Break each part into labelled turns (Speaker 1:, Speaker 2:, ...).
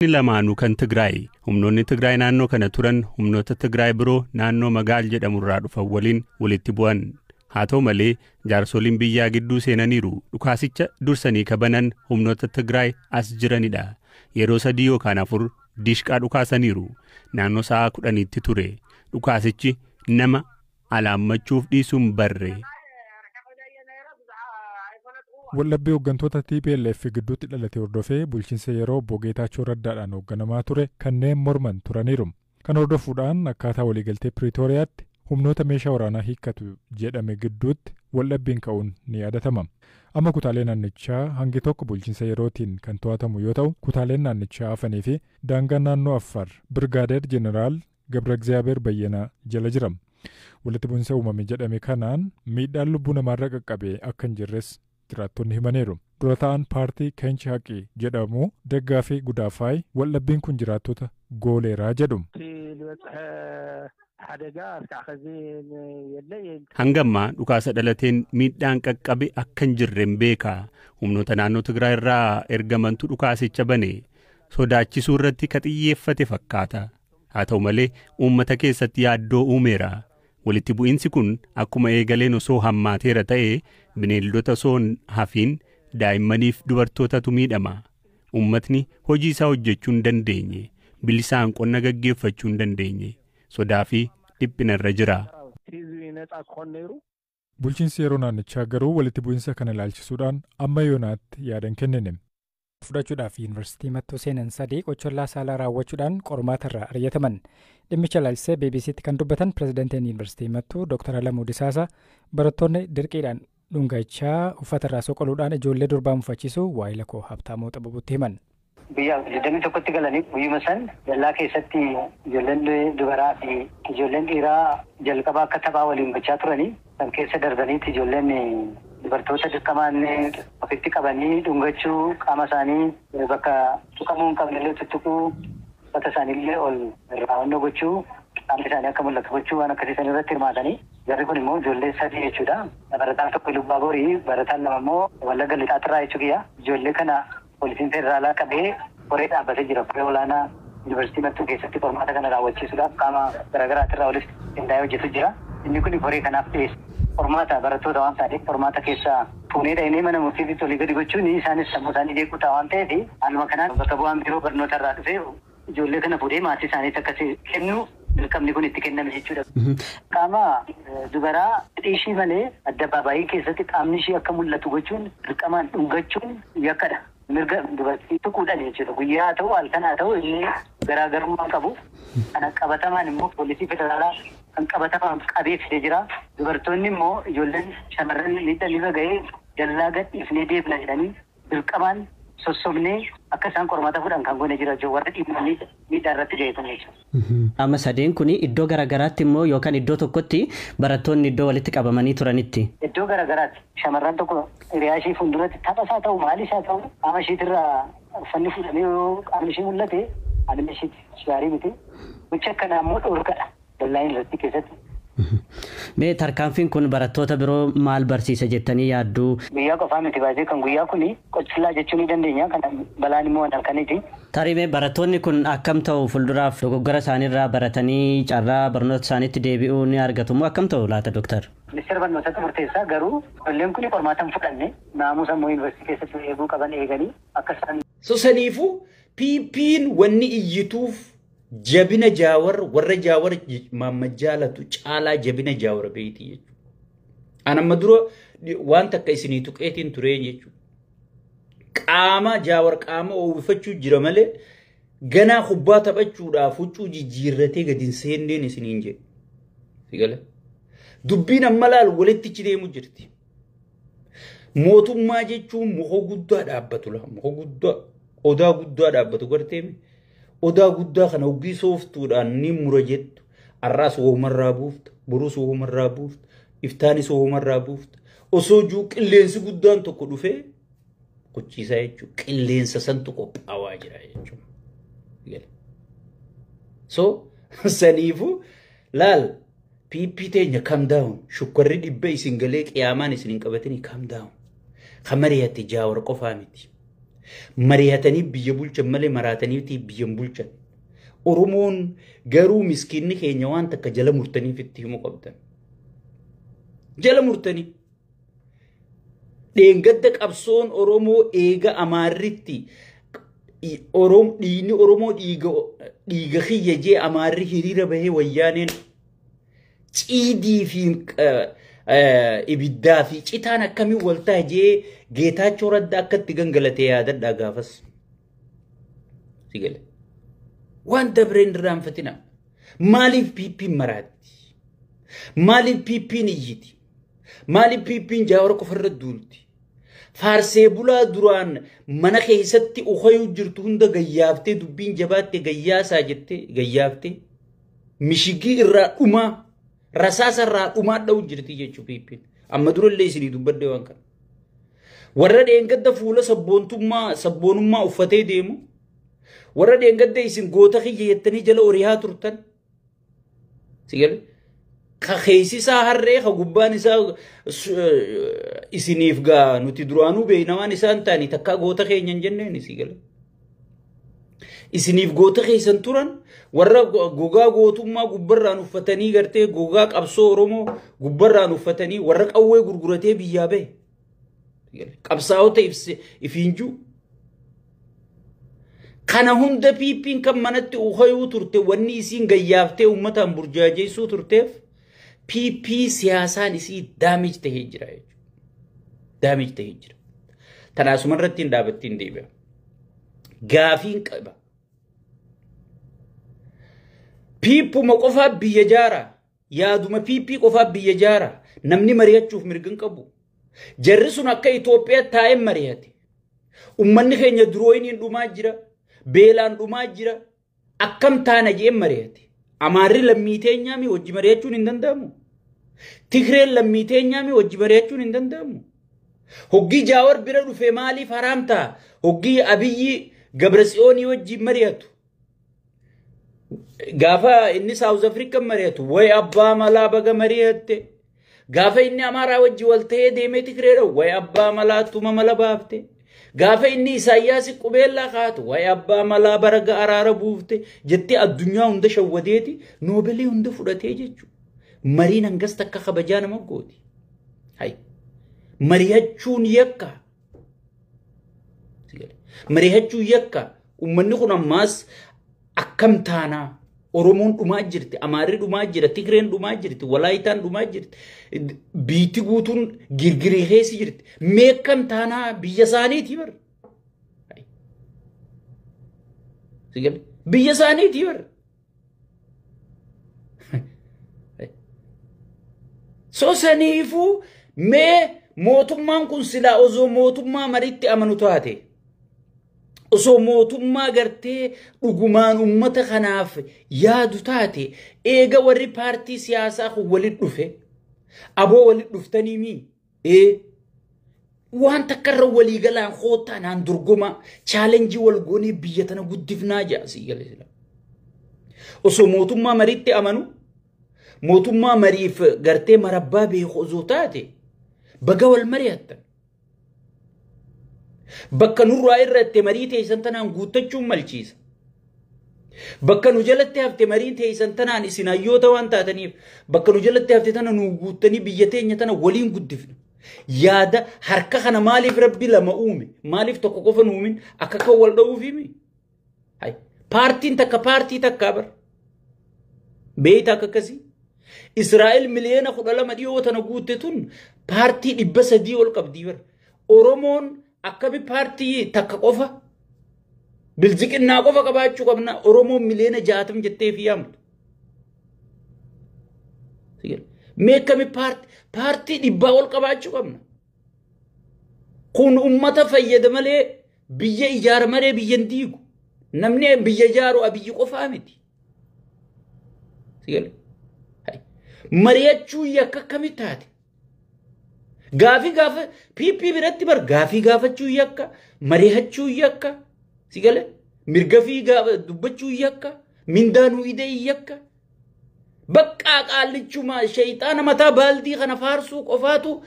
Speaker 1: lamaanuu kan Tigraay humnoonni Tigraay naannoo kana turan humnoota Tigraay biroo naannoo magaal jedhamurraa dhufan waliin walitti bu'an. Haa ta'u malee jaarsoliin biyyaa gidduu seenaniiru. Dhukaasicha dursanii kabanan humnoota Tigraay as jiranidha. Yeroo 3 yookaan 4 dishqaa dhukaasaniiru. Naannoo sa'a 10tti ture. Dhukaasichi nama alaammachuuf dhiisuun barre.
Speaker 2: Wallabbii hooggantoota TPLF gidduutti dhalate hordofee bulchiinsa yeroo obbo Geetaachoo Raddaadhaan hoogganamaa ture kanneen morman turaniiru. Kan hordofuudhaan akkaataa waliigaltee Piriitooriyaatti humnoota meeshaa waraanaa hiikkatu jedhame gidduutti wallabbiin ka'uun ni yaadatama. Amma kutaalee naannichaa hangi tokko bulchiinsa yerootiin kan to'atamu yoo ta'u, kutaaleen naannichaa hafanii fi daangaan naannoo Affaar Birgaadeer Jeneraal Gabra Egzaabeer Bayyanaa jala jira. Walitti bu'insa uumame jedhame kanaan miidhaan lubbuu namaarra qaqqabe akka hin jirres jiraattonni himaniiru. Dura ta'an paartii Keenchi Haqii jedhamu Daggaa fi Gudaafaay wallabbiin kun jiraattota gooleeraa jedhu.
Speaker 1: Hangammaa dhukaasa dhalateen miidhaan qaqqabe akka hin jirren beeka. Humnoota naannoo Tigraay irraa ergamantu dhukaasicha bane. Sodaachisuu irratti ka xiyyeeffate fakkaata. Haa ta'u malee uummata keessatti yaaddoo uumeera. Walitti bu'iinsi kun akkuma eegaleen osoo hammaateera ta'ee bineeldota osoo hafiin daa'immaniif dubartootatu miidhama. Uummatni hojii isaa hojjechuu hin dandeenye. Bilisaan qonna gaggeeffachuu hin dandeenye. Sodaa fi dhiphina irra jira.
Speaker 2: Bulchiinsi yeroo naannichaa garuu walitti bu'iinsa kana ilaalchisuudhaan amma yoonaatti yaadan kennine.
Speaker 3: Fudhachuudhaaf yuunivarsiitii Mattuu seenan 3 qochollaa saalaa raawwachuudhaan qormaata irraa ari'ataman. Dhimmicha ilaalchisee BBC'tti kan dubbatan pirezidaantiin yuunivarsiitii Mattuu Dr. Alamuu Disaasaa barattoonni dirqiidhaan dhungachaa uffata irraa soqoluudhaan ijoollee durbaa mufachiisuu waa'ee lakkoo Habtaamuu Xababuutti himan.
Speaker 4: Biyya 21tti galanii guyyuma san dallaa keessatti ijoolleen dubaraa fi ijoolleen dhiiraa jalqaba akka taphaa waliin gochaa turanii kan keessa darbaniitti ijoolleen dubartoota dirqamaan ofitti qabanii dhungachuu qaama isaanii bakka tuqamuu hin qabnellee tuttuquu uffata isaaniillee ol irraa gochuu qaamni isaanii akka mul'atu gochuu waan akkasii san irratti hirmaatanii jarri kun immoo ijoollee 3 jechuudha. Barataan tokko Lubbaa Borii barataan 2 immoo Wallagga Lixaatirraa jechuudha. Ijoollee kana poolisiin federaalaa qabee qoree dhaabbatee jira. Qoree olaanaa yuunivarsiitii Mattuu keessatti qormaata kana raawwachiisuudhaaf qaama garaagaraatirraa walitti qindaa'ee hojjetu jira. Inni kun qoree kanaaf dhiyeesse. Qormaata barattoota waan ta'eef qormaata keessaa fuunee dha'inee mana murtiitti olii gadi gochuun isaanis sammuu isaanii jeequutaa waan ta'eef haaluma kanaan bakka bu'aan biroo barnoota irraa dhufee ijoollee kana fuudhee maatii isaaniitti akkasii kennu dirqamni kun itti kenname jechuudha. Qaama dubaraa dhiishii malee addabaabaayii keessatti qaamni ishii akka mul'atu gochuun dirqamaan dhungachuun yakkadha. Mirga dubartii tuquudhaan jechuudha. Guyyaa haa ta'u halkan haa ta'u inni garaagarummaa qabu. Kana qabatamaan immoo poolisii federaalaa kan qabatamaan qabee fidee jira. Dubartoonni immoo ijoolleen shamarran miidhaan irra ga'ee dallaa gadhiifnee deebina jedhanii dirqamaan sossobnee akka isaan qormaata fudhan kan goone jira jechuudha. Warra dhiibbanii miidhaa irratti ga'eetan jechuudha.
Speaker 5: Amma sadeen kun iddoo garaagaraatti immoo yookaan iddoo tokkotti barattoonni iddoo walitti qabamanii turanitti.
Speaker 4: Iddoo garaagaraatti shamarran tokko hiriyaa ishee fuulduratti tapha isaa ta'u maali isaa ta'u qaama isheetirraa uffanni fuudhamee yoo qaamni ishee mul'ate haalli isheetti gaarii miti. Gocha akkanaa immoo dhorkadha dallaa yuunivarsiitii keessatti.
Speaker 5: Mee tarkaanfiin kun barattoota biroo maal barsiisa jettanii yaadduu?
Speaker 4: Guyyaa qofaa miti baay'ee kan guyyaa kuni qochillaa jechuu ni dandeenya. Kan balaan immoo halkaniiti.
Speaker 5: Tarii barattoonni kun akkam ta'u fuulduraaf dogoggora isaaniirraa baratanii carraa barnoota isaaniitti deebi'uu ni argatu moo akkam ta'u laata Dooktar?
Speaker 4: Ministeera barnootatti murteessaa garuu ijoolleen kun qormaata hin fudhanne naamusa immoo yuunivarsiitii keessatti eeguu qaban eeganii akka isaan.
Speaker 6: Saniifuu PP'n wanni iyyituuf jabina jaawar warra jaawar mammajaalatu caalaa jabina jaawar beeyti jechuudha. Anamma dura waan takka isinii tuqeetiin turee jechuudha. Qaama jaawar qaama oowwifachuu jira malee ganaa kubbaa taphachuudhaaf huccuu jijjiirratee gadi hin seenneen isiniin jedhe. Sigala. Dubbiin amma laal walitti deemu jirti. Mootummaa jechuun muka guddaa dhaabbatu laha. Muka guddaa odaa guddaa dhaabbatu garteemi. Odaa guddaa kana hoggii sooftuudhaan ni mura jettu. Arraas oomarraa buufta. Boruus oomarraa buufta. Iftaanis oomarraa buufta. Osoo juu qilleensi guddaan tokko dhufee qochiisaa jechuudha. Qilleensa santu qophaawaa jira jechuudha. So saniifuu laal PP teenya calm down. Shukkarri dhibba isin galee qiyaamaan isin hin qabatini calm down. Kamariyatti jaawar qofaa miti. Mari'atanii biyya bulchan malee maraataniitii biyyan bulchan. Oromoon garuu miskiinni keenya waan takka jala murtaniif itti himuu qabdan. Jala murtanii. Dheengadda qabsoon Oromoo eega Amaarritti dhiigni Oromoo dhiiga kiyya jee Amaarri hiriira bahee wayyaaneen ciidii fi ibiddaa fi citaan akkamii waltaa jee Geetaachoo Raddaa akkatti gangalatee yaadadhaa gaafas. Sigale. Waan dabreen irraanfatina. Maaliif piippiin maraatti? Maaliif piippiin iyyiti? Maaliif piippiin Jawaar qofarra duulti? Faarsee bulaa duraan mana keessatti ukhayuu jirtu hunda gayyaaftee dubbiin jabaatte gayyaasaa jettee gayyaaftee mishigii irraa dhumaa rasaasa irraa dhumaa dha'u jirti jechuu piippiin. Amma durallee isinii dubbadde waan kana. Warra dheengadda fuula sabboonummaa uffatee deemu. Warra dheengadda isin goota kiyya jettanii jala oriyaa turtan. Sigale. Ka keessisaa harree ka gubbaan isaa isiniif gaa nuti duraanuu beeynamaan isaan ta'anii takkaa goota keenya hin jenneen sigale. Isiniif goota keessan turan warra gogaa gootummaa gubbarraan uffatanii gartee gogaa qabsoo Oromoo gubbarraan uffatanii warra qawwee gurguratee biyyaa bahe. Qabsaa'ota ifiinjuu. Kana hunda piippiin kan manatti ukhayuu turte wanni isiin gayyaaftee uummataan burjaajeessuu turteef piippii siyaasaan isii daamij tahee jira jechuudha. Daamij tahee jira. Tanaasuma irratti hin dhaabattiin deebi'a. Gaafiin qaba. Piippuma qofaa biyya jaara. Yaaduma piippii qofaa biyya jaara. Namni mari'achuuf mirgan qabu. Jarri sun akka Itoophiyaa taa'ee mari'ate. Uummanni keenya durooyin dhumaa jira. Beelaan dhumaa jira. Akkam taana jeen mari'ate. Amaarri lammii teenyaami wajji mari'achuun hin danda'amu. Tigreen lammii teenyaami wajji mari'achuun hin danda'amu. Hoggii Jawaar bira dhufee maaliif haraam ta'a? Hoggii Abiyyi Gabrasiyoonii wajji mari'atu. Gaafa inni Saawuz Afrikaan mari'atu way abbaa malaa baga mari'atte. Gaafa inni Amaaraa wajji wal ta'ee deemee Tigreedha way abbaa malaa tuma mala baafte. Gaafa inni Isaayyaas qubeellaa kaatu way abbaa malaa baraga araara buufte jettee addunyaa hunda shawwadeeti noobeelii hunda fudhatee jechuudha. Mariin hangas takka kabajaa nama gooti. Hai. Mari'achuun yakka. Mari'achuun yakka. Uummanni kun ammaas akkam taanaa Oromoon dhumaa jirti, Amaarri dhumaa jira, Tigreen dhumaa jirti, Walaayitaan dhumaa jirti, biitti guutuun girgirii keessa jirti. Meekkam taanaa biyya isaaniitii bara. Biyya isaaniitii bara. So saniifuu mee mootummaan kun silaa osoo mootummaa maritti amanu taate. Osoo mootummaa gartee dhugumaan uummata kanaaf yaadu taate eega warri paartii siyaasaa kun walitti dhufe aboo walitti dhuftanii mii waan takkarra walii galaan hoottaa naan dorgoma chaalenjii wal goonee biyya tana guddifnaa jaasii galee osoo mootummaa mariitti amanu mootummaa mariif gartee marabbaa beeku osoo taate baga wal mari'attan. Bakka nurraa irratti marii teessan tanaan guuttachuun malchiisa. Bakka nu jalatti hafte marii teessan tanaan isin hayyoota waan taataniif bakka nu jalatti hafte tana nu guuttanii biyya teenya tana waliin guddifna. Yaada harka kana maaliif rabbi lama uume maaliif tokko qofa nu uumin akka kan wal dha'uuf himi. Paartiin takka paartii takkaa bara. Beeyta akka akkasii. Israa'el miliyoona 12 dhiyoo tana guutte tun paartii 300 ol qabdii bara. Oromoon akkami paartii takka qofa bilziqinnaa qofa qabaachuu qabna Oromoo miliyoona 60 jettee fi yaamtu. Mee akkami paartii 100 ol qabaachuu qabna. Kun ummata fayyada malee biyya ijaara malee biyya hin diigu. Namni biyya ijaaru abiyyi qofaa miti. Mari'achuu yakka akkami taate. Gaafi piippii biratti bar gaafi gaafachuu yakka mari'achuu yakka sigale mirga fi dubbachuu yakka mindaanuu idee yakka bakka qaallichuma shayxaana mataa baaldii kana faarsuu qofaatu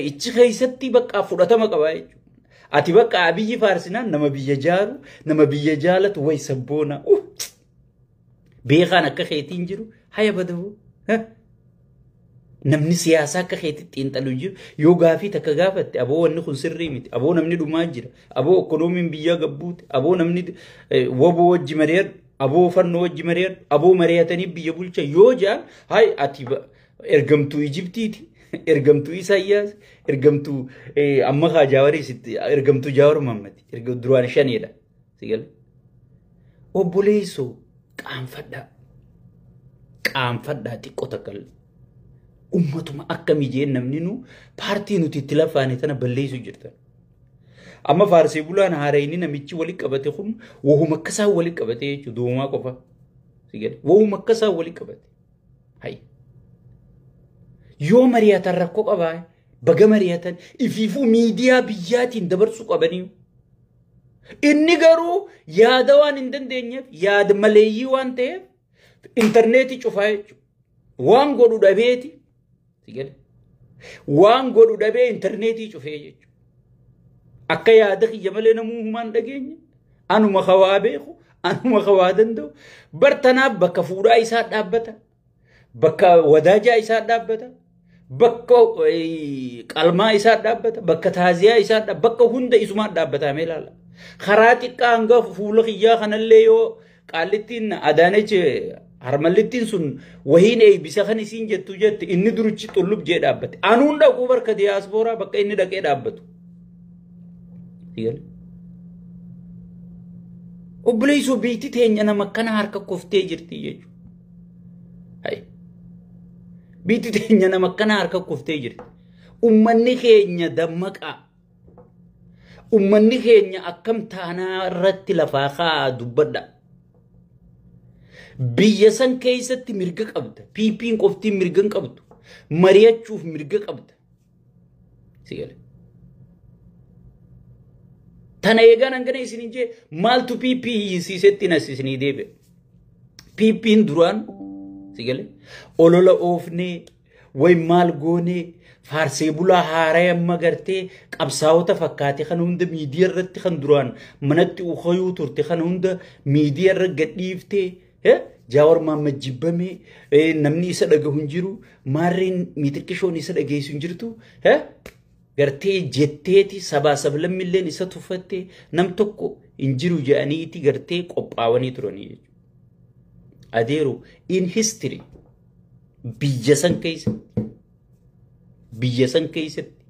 Speaker 6: ichi keessatti bakka fudhatama qaba jechuudha. ati bakka abiyyi faarsinaan nama biyya jaaru nama biyya jaalatu way sabboona beekaan akka keetiin jiru haya badabu namni siyaasaa akka keetitti xiinxalu jiru yoo gaafii takka gaafatte aboo wanni kun sirrii miti aboo namni dhumaa jira aboo ekonomiin biyyaa gabbuute aboo namni waboo wajji mari'adhu aboo fannoo wajji mari'adhu aboo mari'atanii biyya bulcha yoo jaan hay ati ergamtuu Ijiptiiti ergamtuu Isaayyaas ergamtuu amma kaa Jaawariisitti ergamtuu Jaawar Mammati duraan shaneedha sigal obboleessoo qaanfadhaa xiqqoo takkal ummatuma akkamii jeen namni nu paartii nuti itti lafaane tana balleessu jirtan amma faarsee bulaan haarayni namichi wali qabate kun wahuma akkasaa wali qabate jechuudha doomaa qofa sigal wahuma akkasaa wali qabate hay yoo mari'atan rakkoo qabaa baga mari'atan ifiifuu miidiyaa biyyaatiin dabarsuu qabanii inni garuu yaada waan hin dandeenyeef yaada maleeyyii waan ta'eef intarneetii cufaa jechuudha waan godhu dhabeeti sigal waan godhu dhabee intarneetii cufee jechuudha akka yaada kiyya malee namuu humaan dhageenye anuma kawaa beeku anuma kawaa danda'u bartanaaf bakka fuudhaa isaa dhaabbata bakka wadaajaa isaa dhaabbata bakka qalmaa isaa dhaabbata bakka taaziyaa isaa dhaabbata bakka hunda isumaa dhaabbata meelaala karaa xiqqaa hanga fuula kiyyaa kanallee yoo qaallittiin Adaanech harmallittiin sun wahiin eebbisa kan isiin jettu jette inni durichi xullub jee dhaabbate anuun dhaquu barka diyaaspooraa bakka inni dhaqee dhaabbatu obboleessoo biitti teenya nama akkana harka koftee jirti jechuudha biitti teenya nama akkana harka koftee jirti ummanni keenya dammaqaa ummanni keenya akkam taanaa irratti lafaa kaa dubbadha biyya san keessatti mirga qabda piipiin qoftiin mirga qabdu mari'achuuf mirga qabda sigale tana eegaan hangana isin jee maaltu piipii hiisiisetti nasisinii deebi'a piipiin duraan sigale olola oofnee way maal goonee faarsee bulaa haaraa amma gartee qabsaa'ota fakkaate kan hunda miidiyaa irratti kan duraan manatti ukhayuu turte kan hunda miidiyaa irra gadhiiftee Jaawar Mahammad jibbame namni isa dhagahu hin jiru maarreen miitirkishoon isa dhageessu hin jirtu gartee jetteeti sabaa sablammilleen isa tuffatte nam tokko hin jiru jedhaniiti gartee qophaawanii turanii jechuudha adeero in history biyya san keessatti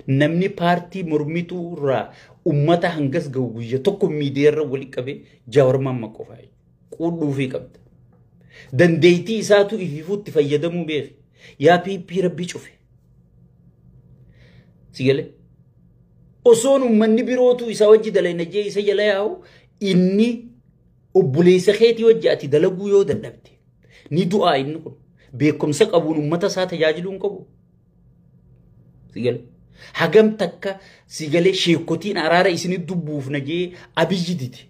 Speaker 6: namni paartii mormituu irraa ummata hangas gahu guyya tokko miidiyaa irra wali qabee Jaawar Mahammad qofaa quudhuufii qabda dandeettii isaatu ifiifuutti fayyadamuu beeki yaa piippii rabbii cufe sigale osoon ummanni birootu isa wajji dalayna jee isa jala yaa'u inni obboleessa keetii wajji ati dalaguu yoo dadhabde ni du'aa inni kun beekumsa qabuun ummata isaa tajaajiluun qabu sigale hagam takka sigale sheekotiin araara isinit dubbuufna jee abiyyi diti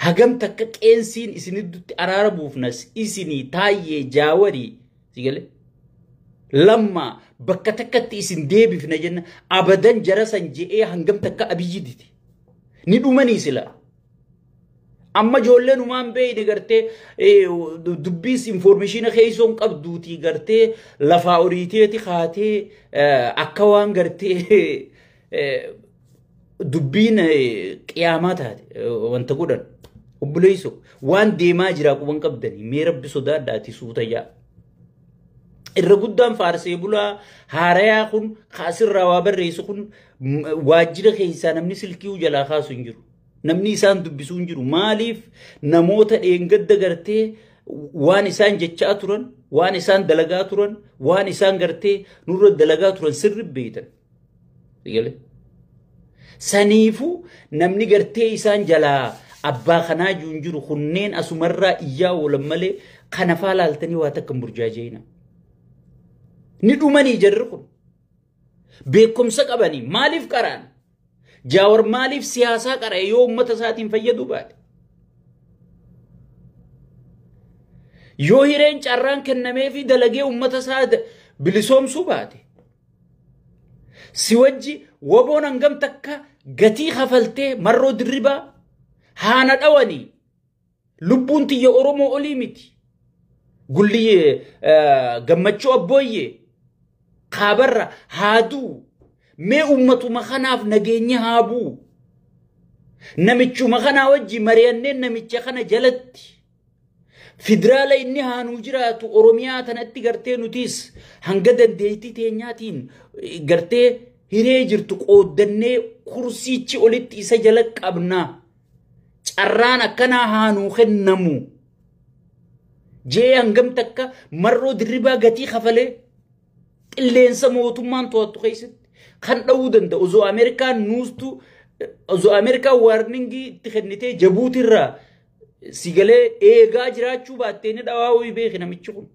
Speaker 6: hagam takka qeensiin isinitti araara buufnas isinii taayyee jaawarii sigale lamma bakka takkatti isin deebifna jenna abadan jara san je'ee hangam takka abiyyi diti ni dhumanii sila amma ijoolleen umaan beeyne gartee dubbiis informationa keeysoon qabduutii gartee lafaa oriiteeti kaatee akka waan gartee dubbiin qiyaamaa taate wanta godhan obboleessoo waan deemaa jira quban qabdanii mee rabbi sodaadhaati suuta yaa irra guddaan faarsee bulaa haarayaa kun kaasirraa waa barreessu kun waajjira keessaa namni silkii jalaa kaasu hin jiru namni isaan dubbisuu hin jiru maaliif namoota dheengadda gartee waan isaan jechaa turan waan isaan dalagaa turan waan isaan gartee nurra dalagaa turan sirri beeytan sigale saniifu namni gartee isaan jalaa abbaa kanaa jiru kunneen asumarraa iyyaa oolan malee kana faalaaltanii waa takka burjaajeena ni dhumanii jarri kun beekumsa qabanii maaliif qaraan Jaawar maaliif siyaasaa qara yoo ummata isaatiin fayyadu baate yoo hireen carraan kennamee fi dalagee ummata isaa bilisoomsuu baate si wajji waboon hangam takka gatii kafaltee marroo dirribaa haana dhawanii lubbuun tiyya Oromoo olii miti. Gulliyyee gammachuu abbooyyee kaabarra haaduu mee ummatuma kanaaf nageenya haabuu namichuma kanaa wajji mari'anneen namicha kana jalatti federaala inni haanuu jiraatu Oromiyaa tanatti gartee nutis hanga dandeettii teenyaatiin gartee hiree jirtu qooddannee kursiichi olitti isa jala qabnaa carraan akkanaa haanuu kennamu jee hangam takka marroo dirribaa gatii kafalee qilleensa mootummaan to'attu keessatti kan dha'uu danda'u osoo Ameerikaan nuustu osoo Ameerikaan waarningii itti kennitee Jabuutirraa sigalee eegaa jiraachuu baattee ni dhawaa ho'i beeki namichi kun.